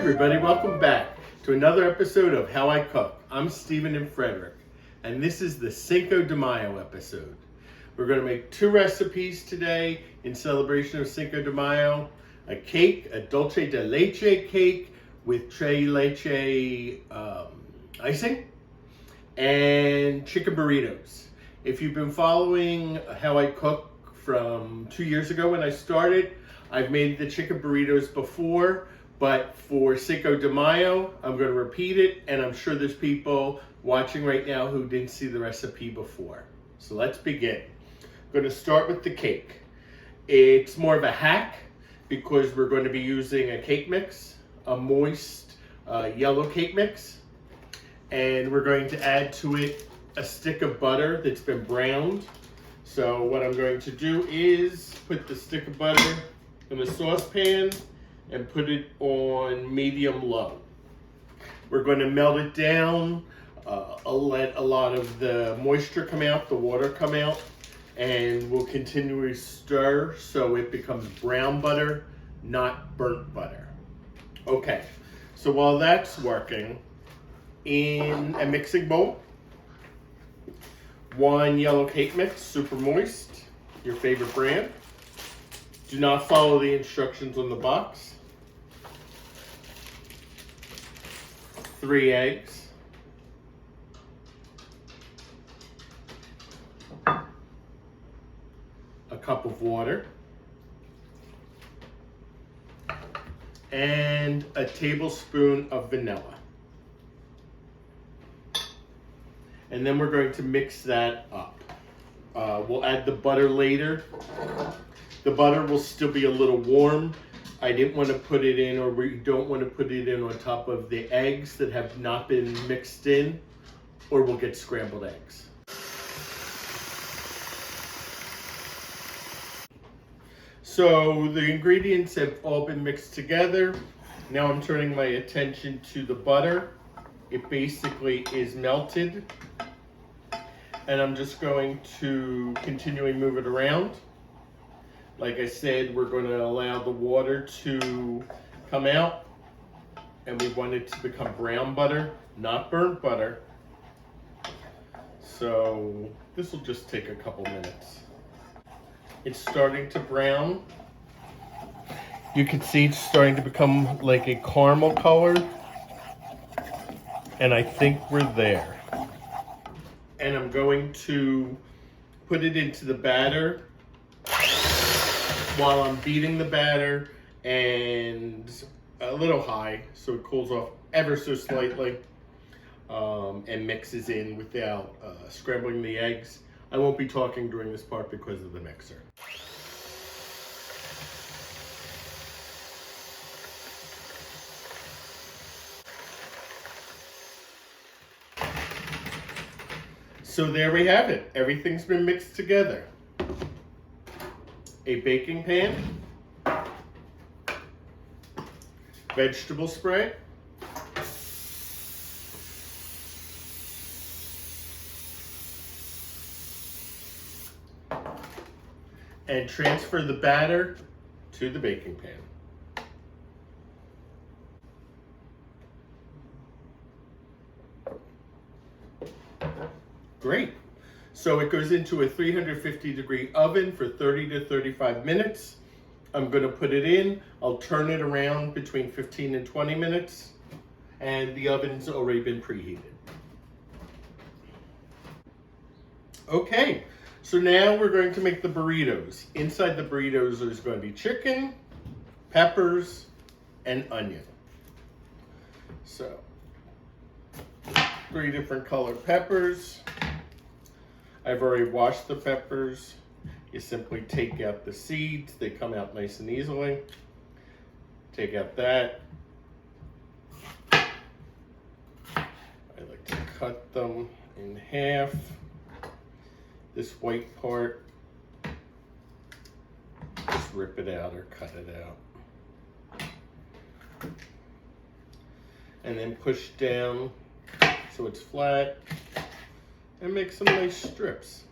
everybody, welcome back to another episode of How I Cook. I'm Stephen and Frederick, and this is the Cinco de Mayo episode. We're going to make two recipes today in celebration of Cinco de Mayo. A cake, a dulce de leche cake with tres leche icing, and chicken burritos. If you've been following How I Cook from 2 years ago when I started, I've made the chicken burritos before, but for Cinco de Mayo, I'm going to repeat it, and I'm sure there's people watching right now who didn't see the recipe before. So let's begin. I'm going to start with the cake. It's more of a hack because we're going to be using a cake mix, a moist yellow cake mix, and we're going to add to it a stick of butter that's been browned. So what I'm going to do is put the stick of butter in the saucepan and put it on medium-low. We're going to melt it down, let a lot of the moisture come out, the water come out, and we'll continually stir so it becomes brown butter, not burnt butter. Okay, so while that's working, in a mixing bowl, 1 yellow cake mix, super moist, your favorite brand. Do not follow the instructions on the box. 3 eggs. A cup of water. And a tablespoon of vanilla. And then we're going to mix that up. We'll add the butter later. The butter will still be a little warm. I didn't want to put it in, or we don't want to put it in on top of the eggs that have not been mixed in, or we'll get scrambled eggs. So the ingredients have all been mixed together. Now I'm turning my attention to the butter. It basically is melted. And I'm just going to continually move it around. Like I said, we're going to allow the water to come out, and we want it to become brown butter, not burnt butter. So this will just take a couple minutes. It's starting to brown. You can see it's starting to become like a caramel color, and I think we're there. And I'm going to put it into the batter while I'm beating the batter, and a little high so it cools off ever so slightly, and mixes in without scrambling the eggs. I won't be talking during this part because of the mixer. So there we have it. Everything's been mixed together. A baking pan, vegetable spray, and transfer the batter to the baking pan. Great. So it goes into a 350-degree oven for 30 to 35 minutes. I'm going to put it in. I'll turn it around between 15 and 20 minutes. And the oven's already been preheated. Okay, so now we're going to make the burritos. Inside the burritos there's going to be chicken, peppers, and onion. So, 3 different colored peppers. I've already washed the peppers. You simply take out the seeds. They come out nice and easily. Take out that. I like to cut them in half. This white part, just rip it out or cut it out. And then push down so it's flat. And make some nice strips.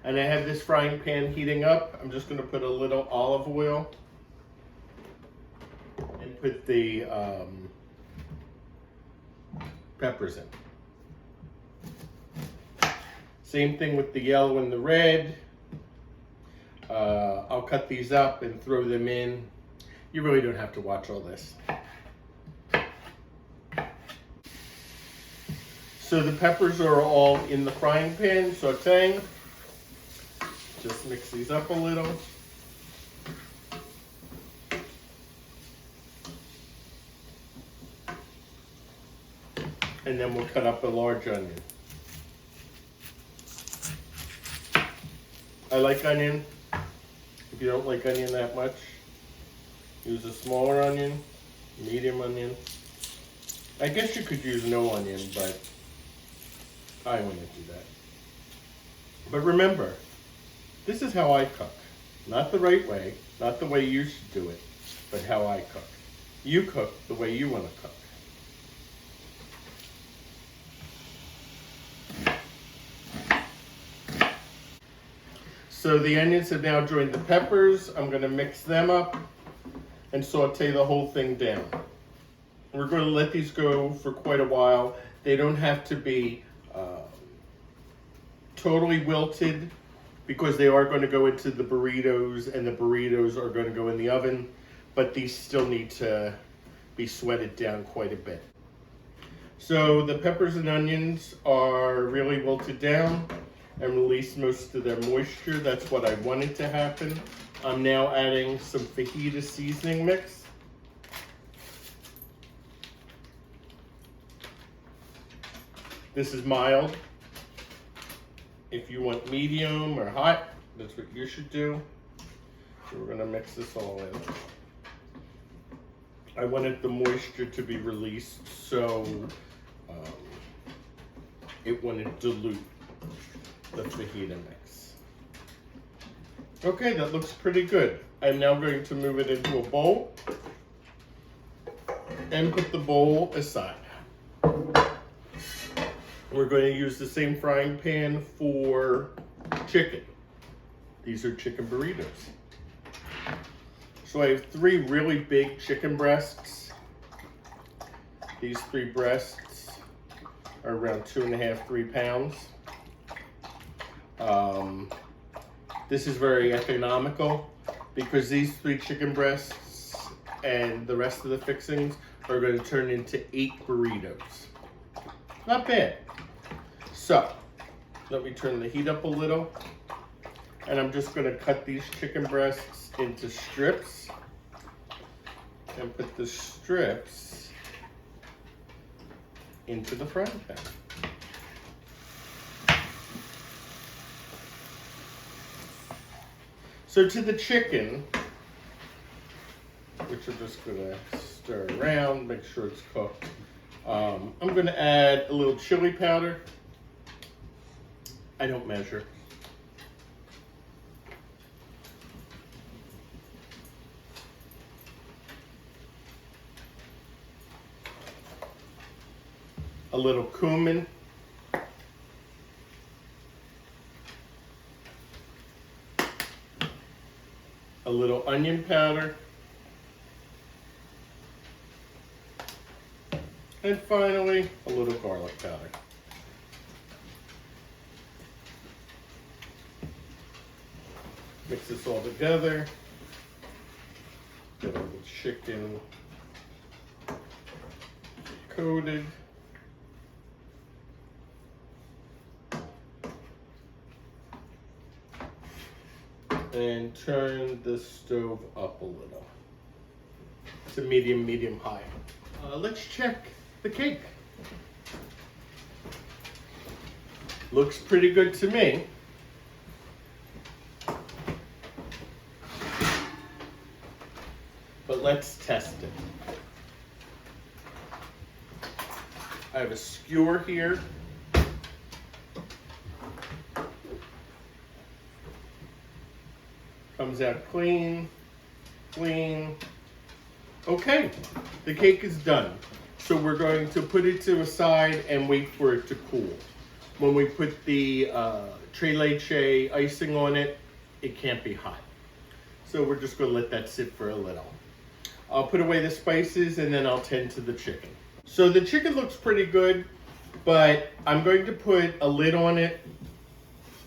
And I have this frying pan heating up. I'm just going to put a little olive oil and put the peppers in. Same thing with the yellow and the red. I'll cut these up and throw them in. You really don't have to watch all this. So the peppers are all in the frying pan, sauteing. Just mix these up a little. And then we'll cut up a large onion. I like onion. If you don't like onion that much, use a smaller onion, medium onion. I guess you could use no onion, but I wouldn't do that. But remember, this is how I cook. Not the right way, not the way you should do it, but how I cook. You cook the way you want to cook. So the onions have now joined the peppers. I'm going to mix them up and saute the whole thing down. We're going to let these go for quite a while. They don't have to be totally wilted because they are going to go into the burritos and the burritos are going to go in the oven, but these still need to be sweated down quite a bit. So the peppers and onions are really wilted down and release most of their moisture. That's what I wanted to happen. I'm now adding some fajita seasoning mix. This is mild. If you want medium or hot, that's what you should do. So we're gonna mix this all in. I wanted the moisture to be released so it wouldn't dilute the fajita mix. Okay, that looks pretty good. I'm now going to move it into a bowl and put the bowl aside. We're going to use the same frying pan for chicken. These are chicken burritos. So I have 3 really big chicken breasts. These 3 breasts are around 2.5, 3 pounds. This is very economical because these 3 chicken breasts and the rest of the fixings are going to turn into 8 burritos. Not bad. So, let me turn the heat up a little. And I'm just going to cut these chicken breasts into strips and put the strips into the frying pan. So to the chicken, which I'm just going to stir around, make sure it's cooked. I'm going to add a little chili powder. I don't measure. A little cumin. A little onion powder. And finally, a little garlic powder. Mix this all together. Get all the chicken coated. And turn the stove up a little to medium high. Let's check the cake. Looks pretty good to me. But let's test it. I have a skewer here. Comes out clean, clean. Okay, the cake is done. So we're going to put it to a side and wait for it to cool. when we put the tres leche icing on it, it can't be hot. So we're just going to let that sit for a little. I'll put away the spices and then I'll tend to the chicken. So the chicken looks pretty good, but I'm going to put a lid on it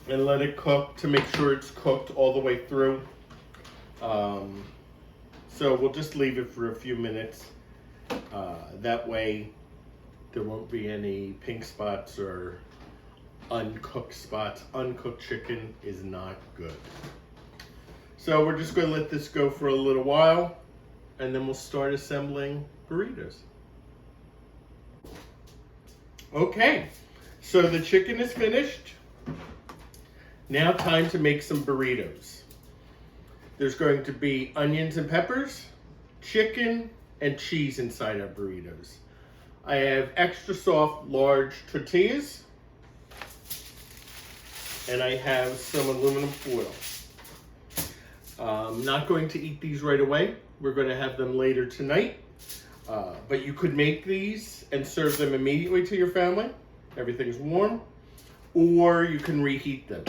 and let it cook to make sure it's cooked all the way through. So we'll just leave it for a few minutes. That way there won't be any pink spots or uncooked spots. Uncooked chicken is not good. So we're just going to let this go for a little while and then we'll start assembling burritos. Okay, so the chicken is finished. Now time to make some burritos. There's going to be onions and peppers, chicken, and cheese inside our burritos. I have extra soft large tortillas, and I have some aluminum foil. I'm not going to eat these right away. We're going to have them later tonight. But you could make these and serve them immediately to your family. Everything's warm. Or you can reheat them.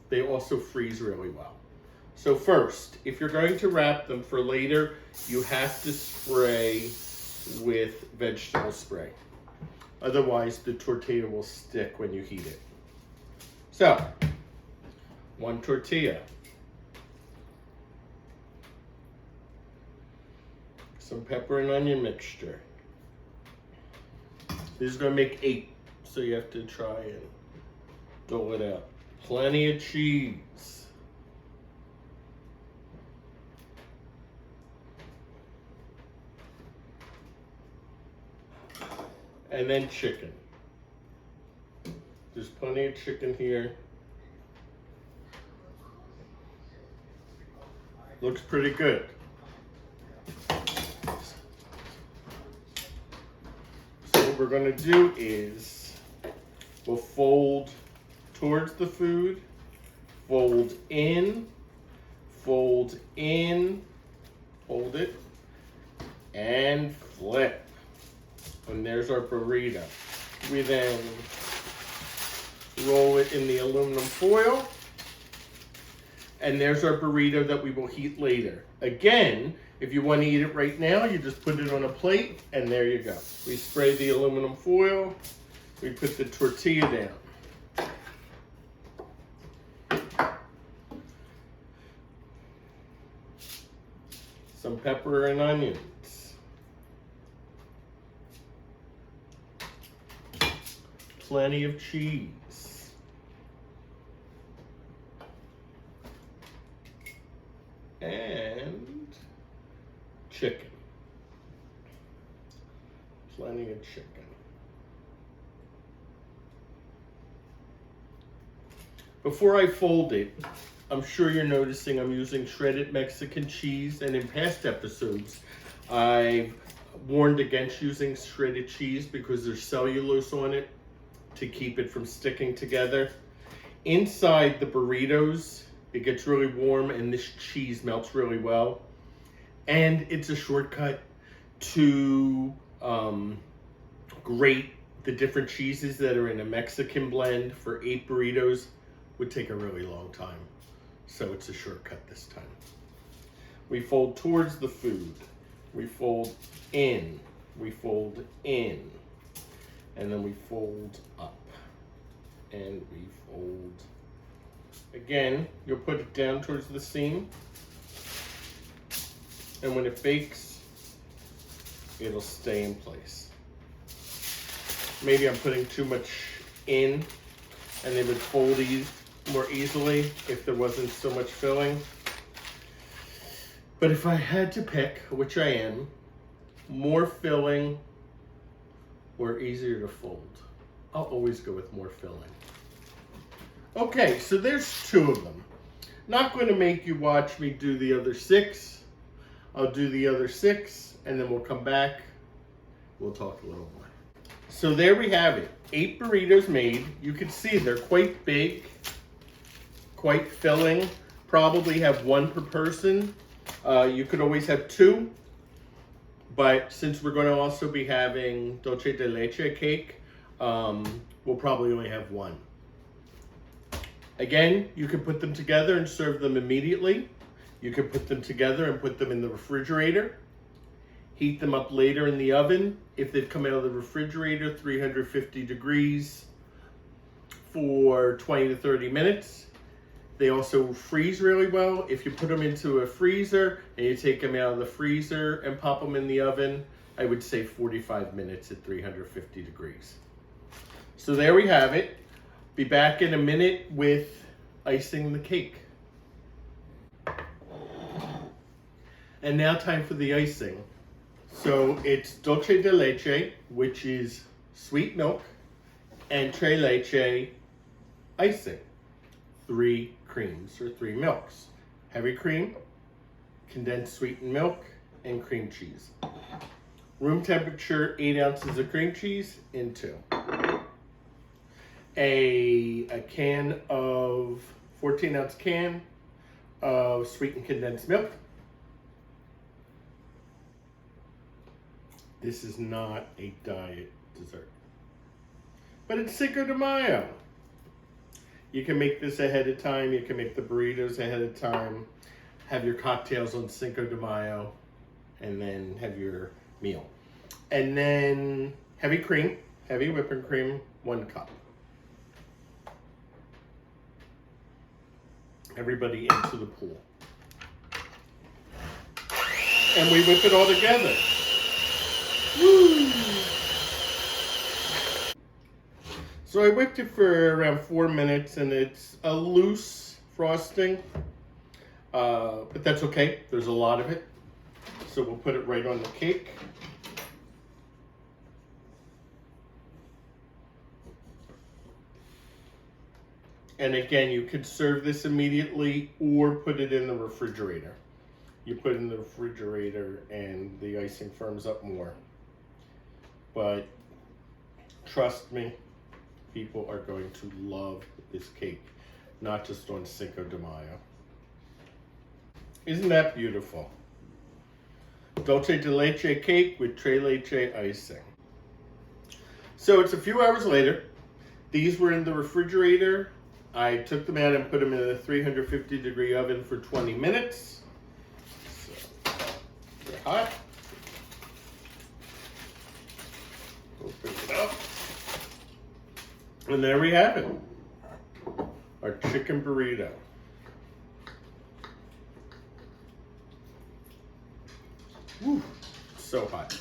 They also freeze really well. So first, if you're going to wrap them for later, you have to spray with vegetable spray. Otherwise, the tortilla will stick when you heat it. So, 1 tortilla. Some pepper and onion mixture. This is going to make 8, so you have to try and dole it out. Plenty of cheese. And then chicken. There's plenty of chicken here. Looks pretty good. So what we're going to do is we'll fold towards the food, fold in, hold it, and flip. And there's our burrito. We then roll it in the aluminum foil. And there's our burrito that we will heat later. Again, if you want to eat it right now, you just put it on a plate and there you go. We spray the aluminum foil. We put the tortilla down. Some pepper and onions. Plenty of cheese. And chicken. Plenty of chicken. Before I fold it, I'm sure you're noticing I'm using shredded Mexican cheese, and in past episodes, I've warned against using shredded cheese because there's cellulose on it to keep it from sticking together. Inside the burritos, it gets really warm and this cheese melts really well. And it's a shortcut to grate the different cheeses that are in a Mexican blend for 8 burritos. Would take a really long time. So it's a shortcut this time. We fold towards the food. We fold in. We fold in. And then we fold up. And we fold. Again, you'll put it down towards the seam. And when it bakes, it'll stay in place. Maybe I'm putting too much in, and they would fold more easily if there wasn't so much filling. But if I had to pick, which I am, more filling or easier to fold, I'll always go with more filling. Okay, so there's 2 of them. Not going to make you watch me do the other 6. I'll do the other 6 and then we'll come back. We'll talk a little more. So there we have it. 8 burritos made. You can see they're quite big, quite filling. Probably have 1 per person. You could always have 2. But since we're going to also be having dulce de leche cake, We'll probably only have one. Again, you can put them together and serve them immediately. You can put them together and put them in the refrigerator. Heat them up later in the oven. If they've come out of the refrigerator, 350 degrees for 20 to 30 minutes. They also freeze really well. If you put them into a freezer and you take them out of the freezer and pop them in the oven, I would say 45 minutes at 350 degrees. So there we have it. Be back in a minute with icing the cake. And now time for the icing. So it's dulce de leche, which is sweet milk, and tres leche icing. 3 creams or 3 milks. Heavy cream, condensed sweetened milk, and cream cheese. Room temperature 8 ounces of cream cheese into a can of 14-ounce can of sweetened condensed milk. This is not a diet dessert, but it's Cinco de Mayo. You can make this ahead of time. You can make the burritos ahead of time. Have your cocktails on Cinco de Mayo, and then have your meal. And then heavy cream, heavy whipping cream, 1 cup. Everybody into the pool. And we whip it all together. Woo! So I whipped it for around 4 minutes, and it's a loose frosting, but that's okay. There's a lot of it. So we'll put it right on the cake. And again, you could serve this immediately or put it in the refrigerator. You put it in the refrigerator and the icing firms up more. But trust me, people are going to love this cake, not just on Cinco de Mayo. Isn't that beautiful? Dulce de leche cake with tres leche icing. So it's a few hours later. These were in the refrigerator. I took them out and put them in a 350 degree oven for 20 minutes. So they're hot. Open it up. And there we have it. Our chicken burrito. Woo, so hot.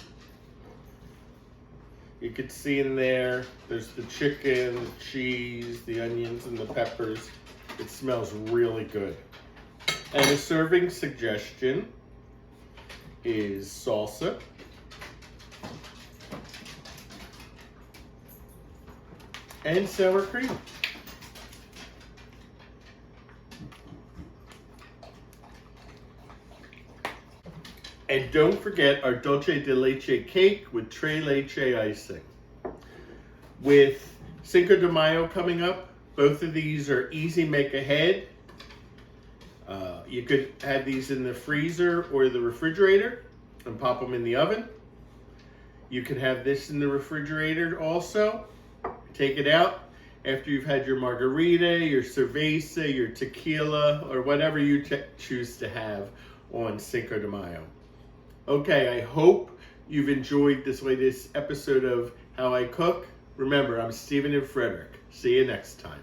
You can see in there's the chicken, the cheese, the onions, and the peppers. It smells really good. And a serving suggestion is salsa, and sour cream. And don't forget our dulce de leche cake with tres leche icing. With Cinco de Mayo coming up, both of these are easy make ahead. You could have these in the freezer or the refrigerator and pop them in the oven. You can have this in the refrigerator also. Take it out after you've had your margarita, your cerveza, your tequila, or whatever you choose to have on Cinco de Mayo. Okay, I hope you've enjoyed this latest episode of How I Cook. Remember, I'm Stephen and Frederick. See you next time.